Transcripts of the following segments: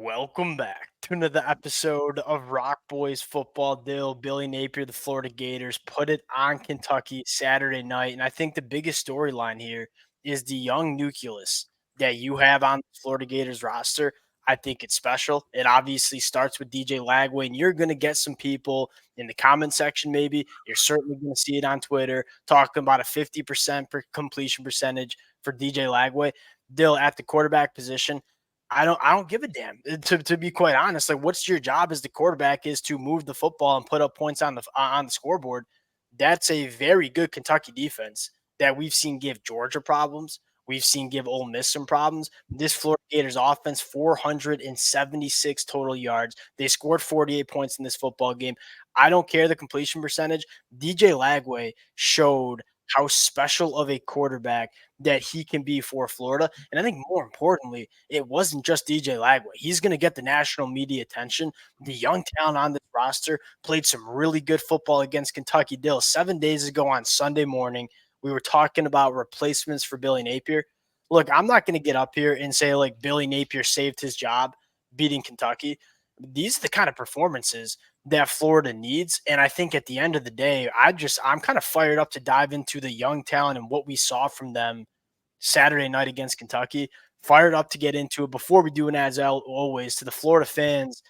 Welcome back to another episode of Rock Boys Football Deal. Billy Napier, the Florida Gators, put it on Kentucky Saturday night. And I think the biggest storyline here is the young nucleus that you have on the Florida Gators roster. I think it's special. It obviously starts with DJ Lagway, and you're going to get some people in the comment section, maybe. You're certainly going to see it on Twitter talking about a 50% completion percentage for DJ Lagway. Dill at the quarterback position. I don't give a damn to be quite honest. Like, what's your job as the quarterback is to move the football and put up points on the scoreboard. That's a very good Kentucky defense that we've seen give Georgia problems. We've seen give Ole Miss some problems. This Florida Gators offense, 476 total yards. They scored 48 points in this football game. I don't care the completion percentage. DJ Lagway showed how special of a quarterback that he can be for Florida. And I think more importantly, it wasn't just DJ Lagway. He's going to get the national media attention. The young talent on this roster played some really good football against Kentucky. Dill, 7 days ago on Sunday morning, we were talking about replacements for Billy Napier. Look, I'm not going to get up here and say like Billy Napier saved his job beating Kentucky. These are the kind of performances that Florida needs. And I think at the end of the day, I'm kind of fired up to dive into the young talent and what we saw from them Saturday night against Kentucky. Fired up to get into it. Before we do an as always, to the Florida fans,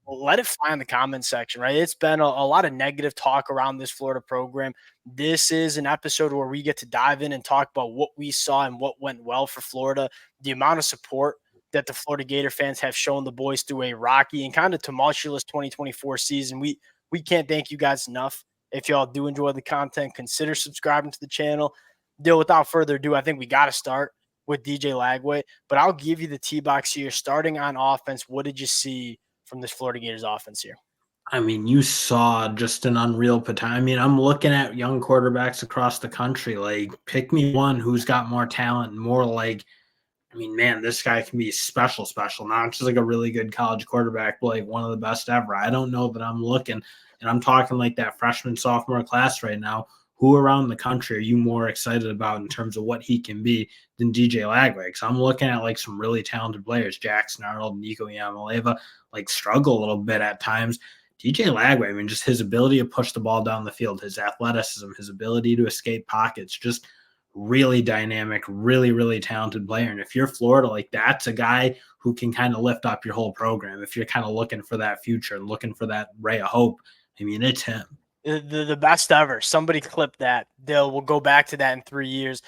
let it fly in the comment section, right? It's been a lot of negative talk around this Florida program. This is an episode where we get to dive in and talk about what we saw and what went well for Florida, the amount of support that the Florida Gator fans have shown the boys through a rocky and kind of tumultuous 2024 season. We can't thank you guys enough. If y'all do enjoy the content, consider subscribing to the channel. Dill, without further ado, I think we got to start with DJ Lagway, but I'll give you the T-box here. Starting on offense, what did you see from this Florida Gators offense here? I mean, you saw just an unreal potential. I mean, I'm looking at young quarterbacks across the country. Like, pick me one who's got more talent, more like, I mean, man, this guy can be special, not just like a really good college quarterback, but like one of the best ever. I don't know that I'm looking, and I'm talking like that freshman, sophomore class right now. Who around the country are you more excited about in terms of what he can be than DJ Lagway? Because I'm looking at like some really talented players, Jackson Arnold, Nico Yamaleva, like struggle a little bit at times. DJ Lagway, I mean, just his ability to push the ball down the field, his athleticism, his ability to escape pockets, just really dynamic, really, really talented player. And if you're Florida, like that's a guy who can kind of lift up your whole program. If you're kind of looking for that future and looking for that ray of hope, I mean, it's him. The best ever. Somebody clip that. We'll go back to that in 3 years.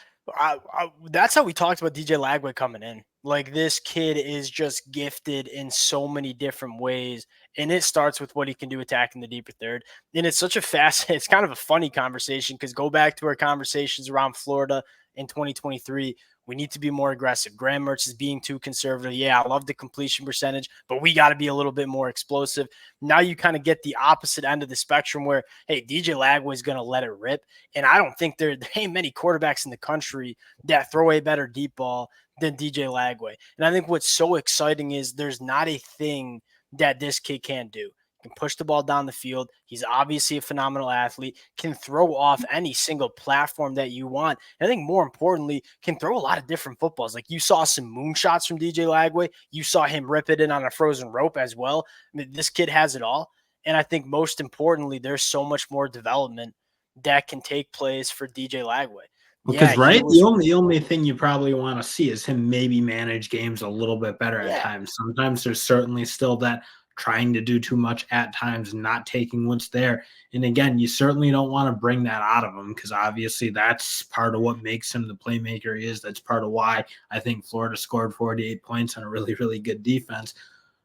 That's how we talked about DJ Lagway coming in. Like, this kid is just gifted in so many different ways, and it starts with what he can do attacking the deeper third. And it's such a it's kind of a funny conversation because go back to our conversations around Florida in 2023. We need to be more aggressive. Graham Mertz is being too conservative. Yeah, I love the completion percentage, but we got to be a little bit more explosive. Now you kind of get the opposite end of the spectrum where, hey, DJ Lagway is going to let it rip. And I don't think there ain't many quarterbacks in the country that throw a better deep ball than DJ Lagway. And I think what's so exciting is there's not a thing that this kid can't do. Can push the ball down the field. He's obviously a phenomenal athlete, can throw off any single platform that you want. And I think more importantly, can throw a lot of different footballs. Like, you saw some moonshots from DJ Lagway. You saw him rip it in on a frozen rope as well. I mean, this kid has it all. And I think most importantly, there's so much more development that can take place for DJ Lagway. Because the only thing you probably want to see is him maybe manage games a little bit better at times. Sometimes there's certainly still that trying to do too much at times, not taking what's there. And again, you certainly don't want to bring that out of him because obviously that's part of what makes him the playmaker he is. That's part of why I think Florida scored 48 points on a really, really good defense.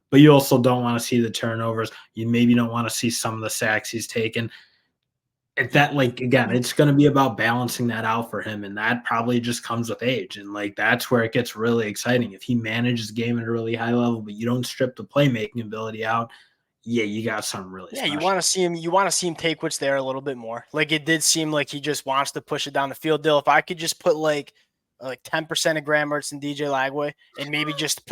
But you also don't want to see the turnovers. You maybe don't want to see some of the sacks he's taken. That, like, again, it's going to be about balancing that out for him, and that probably just comes with age. And like that's where it gets really exciting. If he manages the game at a really high level, but you don't strip the playmaking ability out, yeah, you got something really special. You want to see him take what's there a little bit more. Like, it did seem like he just wants to push it down the field. Dill, if I could just put like 10% of Graham Mertz and DJ Lagway, and maybe just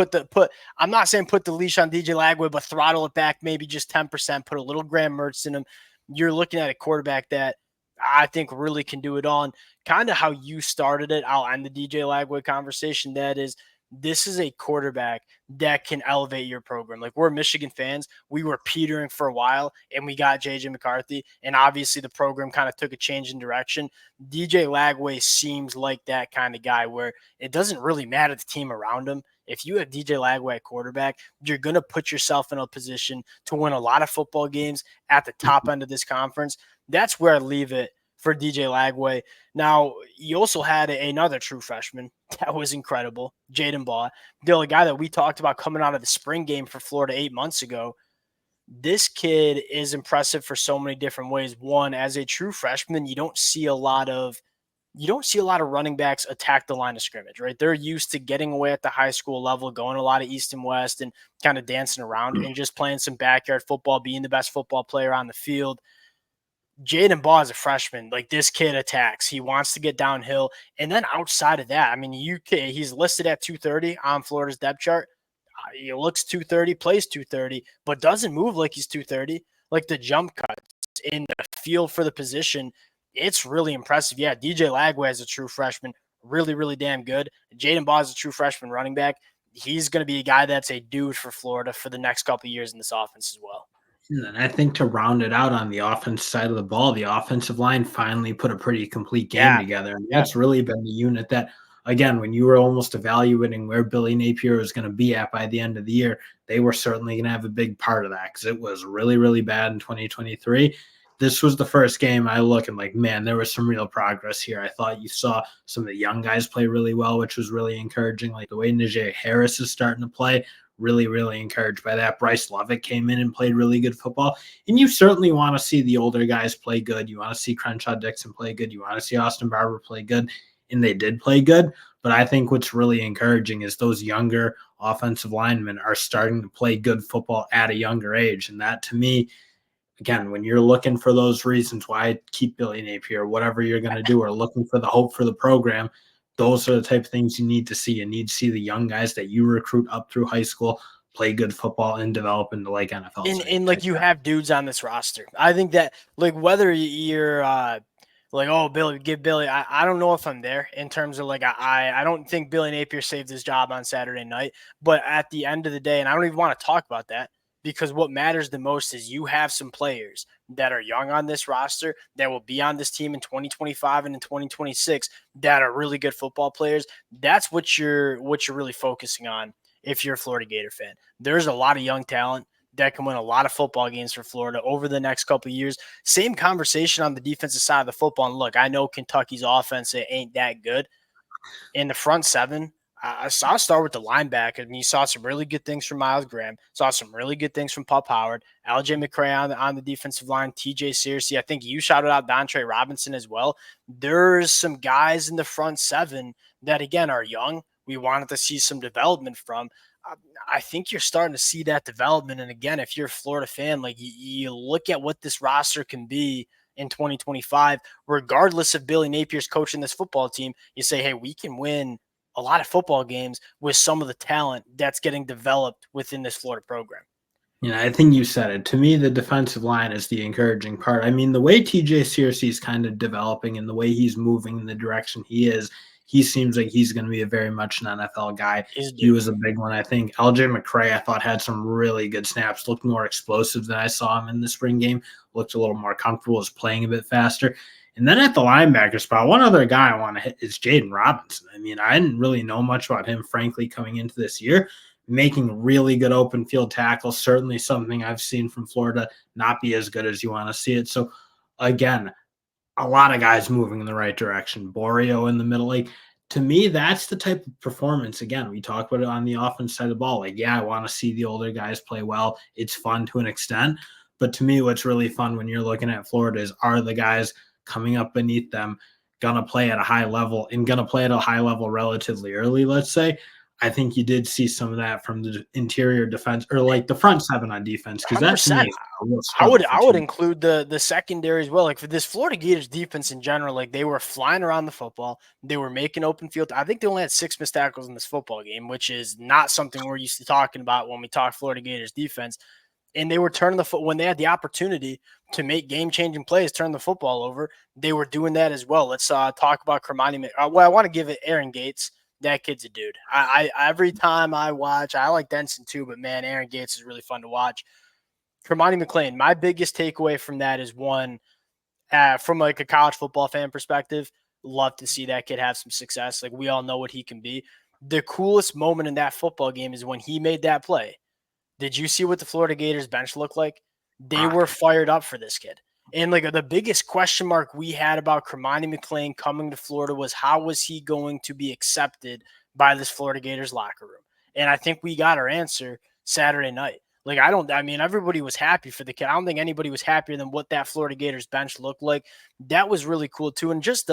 I'm not saying put the leash on DJ Lagway, but throttle it back maybe just 10%, put a little Graham Mertz in him. You're looking at a quarterback that I think really can do it all. And kind of how you started it, I'll end the DJ Lagway conversation. That is, this is a quarterback that can elevate your program. Like, we're Michigan fans. We were petering for a while, and we got JJ McCarthy, and obviously the program kind of took a change in direction. DJ Lagway seems like that kind of guy where it doesn't really matter the team around him. If you have DJ Lagway at quarterback, you're going to put yourself in a position to win a lot of football games at the top end of this conference. That's where I leave it for DJ Lagway. Now, you also had another true freshman that was incredible, Jadan Baugh, the guy that we talked about coming out of the spring game for Florida 8 months ago. This kid is impressive for so many different ways. One, as a true freshman, you don't see a lot of running backs attack the line of scrimmage, right? They're used to getting away at the high school level, going a lot of east and west and kind of dancing around and just playing some backyard football, being the best football player on the field. Jadan Baugh is a freshman. Like, this kid attacks. He wants to get downhill. And then outside of that, I mean, he's listed at 230 on Florida's depth chart. He looks 230, plays 230, but doesn't move like he's 230. Like, the jump cuts in the field for the position, it's really impressive. Yeah, DJ Lagway is a true freshman. Really, really damn good. Jadan Baugh is a true freshman running back. He's going to be a guy that's a dude for Florida for the next couple of years in this offense as well. And then I think to round it out on the offense side of the ball, the offensive line finally put a pretty complete game together. And that's really been the unit that, again, when you were almost evaluating where Billy Napier was going to be at by the end of the year, they were certainly going to have a big part of that because it was really, really bad in 2023. This was the first game I look and like, man, there was some real progress here. I thought you saw some of the young guys play really well, which was really encouraging. Like the way Najee Harris is starting to play, really, really encouraged by that. Bryce Lovick came in and played really good football. And you certainly want to see the older guys play good. You want to see Crenshaw Dixon play good. You want to see Austin Barber play good. And they did play good. But I think what's really encouraging is those younger offensive linemen are starting to play good football at a younger age. And that, to me, again, when you're looking for those reasons why keep Billy Napier, whatever you're going to do, or looking for the hope for the program, those are the type of things you need to see. You need to see the young guys that you recruit up through high school play good football and develop into like NFL. And like, you have dudes on this roster. I think that, like, whether you're like, oh, Billy, give Billy, I don't know if I'm there in terms of like, I don't think Billy Napier saved his job on Saturday night. But at the end of the day, and I don't even want to talk about that, because what matters the most is you have some players that are young on this roster that will be on this team in 2025 and in 2026 that are really good football players. That's what you're really focusing on if you're a Florida Gator fan. There's a lot of young talent that can win a lot of football games for Florida over the next couple of years. Same conversation on the defensive side of the football. And look, I know Kentucky's offense, it ain't that good. In the front seven, I'll start with the linebacker. I mean, you saw some really good things from Miles Graham. Saw some really good things from Pup Howard. LJ McCray on the defensive line. TJ Searcy. I think you shouted out Dontre Robinson as well. There's some guys in the front seven that, again, are young. We wanted to see some development from. I think you're starting to see that development. And again, if you're a Florida fan, like, you look at what this roster can be in 2025, regardless of Billy Napier's coaching this football team, you say, hey, we can win a lot of football games with some of the talent that's getting developed within this Florida program. Yeah, I think you said it. To me, the defensive line is the encouraging part. I mean, the way TJ Searcy is kind of developing and the way he's moving in the direction he is, he seems like he's going to be a very much an NFL guy. He was a big one. I think LJ McCray, I thought, had some really good snaps, looked more explosive than I saw him in the spring game, looked a little more comfortable, was playing a bit faster. And then at the linebacker spot, one other guy I want to hit is Jadan Robinson. I mean, I didn't really know much about him, frankly, coming into this year. Making really good open field tackles, certainly something I've seen from Florida not be as good as you want to see it. So, again, a lot of guys moving in the right direction. Borio in the middle. Like, to me, that's the type of performance. Again, we talk about it on the offense side of the ball. Like, yeah, I want to see the older guys play well. It's fun to an extent. But to me, what's really fun when you're looking at Florida is, are the guys coming up beneath them going to play at a high level and going to play at a high level relatively early, let's say. I think you did see some of that from the interior defense, or like the front seven on defense, because that's me. I would include the secondary as well. Like, for this Florida Gators defense in general, like, they were flying around the football, they were making open field. I think they only had 6 missed tackles in this football game, which is not something we're used to talking about when we talk Florida Gators defense. And they were turning the foot when they had the opportunity to make game-changing plays, turn the football over. They were doing that as well. Let's talk about Cormani. I want to give it Aaron Gates. that kid's a dude. I every time I watch, I like Denson too, but man, Aaron Gates is really fun to watch. Cormani McClain, my biggest takeaway from that is one, from like a college football fan perspective, love to see that kid have some success. Like we all know what he can be. The coolest moment in that football game is when he made that play. Did you see what the Florida Gators bench looked like? They were Rocking. fired up for this kid. And like the biggest question mark we had about Cormani McClain coming to Florida was how was he going to be accepted by this Florida Gators locker room? And I think we got our answer Saturday night. Like I mean, everybody was happy for the kid. I don't think anybody was happier than what that Florida Gators bench looked like. That was really cool too. And just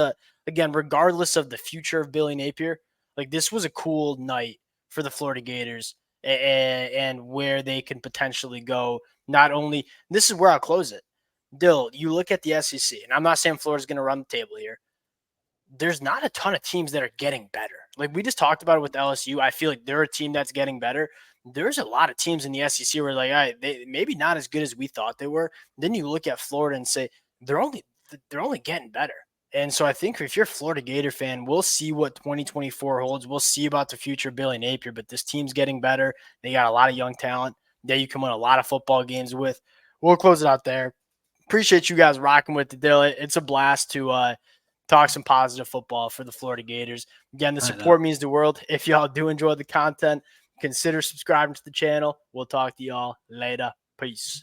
again, regardless of the future of Billy Napier, like this was a cool night for the Florida Gators and where they can potentially go. Not only this is where I'll close it. Dill, you look at the SEC, and I'm not saying Florida's going to run the table here. There's not a ton of teams that are getting better. Like we just talked about it with LSU. I feel like they're a team that's getting better. There's a lot of teams in the SEC where like, all right, they maybe not as good as we thought they were. Then you look at Florida and say they're only getting better. And so I think if you're a Florida Gator fan, we'll see what 2024 holds. We'll see about the future of Billy Napier, but this team's getting better. They got a lot of young talent that you can win a lot of football games with. We'll close it out there. Appreciate you guys rocking with the deal. It's a blast to talk some positive football for the Florida Gators. Again, the support means the world. If y'all do enjoy the content, consider subscribing to the channel. We'll talk to y'all later. Peace.